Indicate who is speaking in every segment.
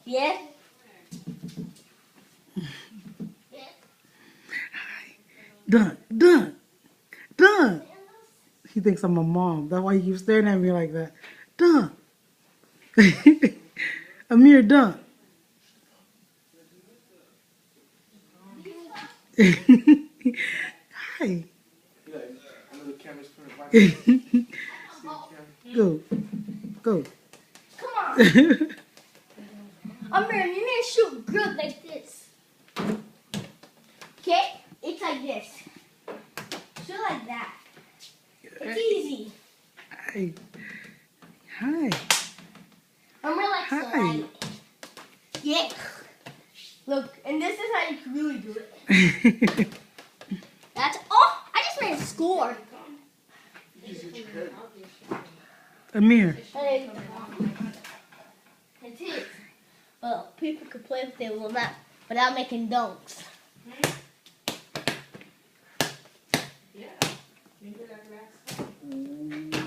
Speaker 1: Yes.
Speaker 2: Done. Done. Done. He thinks I'm a mom. That's why he keeps staring at me like that. Done. Amir, done. Hi. Go. Go.
Speaker 1: Come on. Amir, you need to shoot good like this. Okay? It's like this. Shoot like that. It's easy.
Speaker 2: Hi. Hi.
Speaker 1: Amir likes to
Speaker 2: Hi.
Speaker 1: light. Yeah. Look, and this is how you can really do it. That's I just made a score.
Speaker 2: Amir.
Speaker 1: Hey. It is. Well, people could play if they will not without making dunks.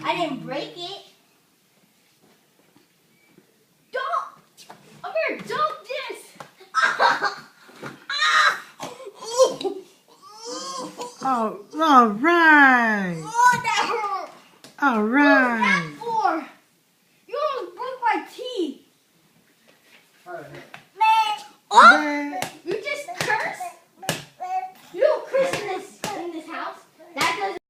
Speaker 1: I didn't break it. Don't! Amir, don't this!
Speaker 2: Oh, all right.
Speaker 1: Oh, that hurt!
Speaker 2: All right.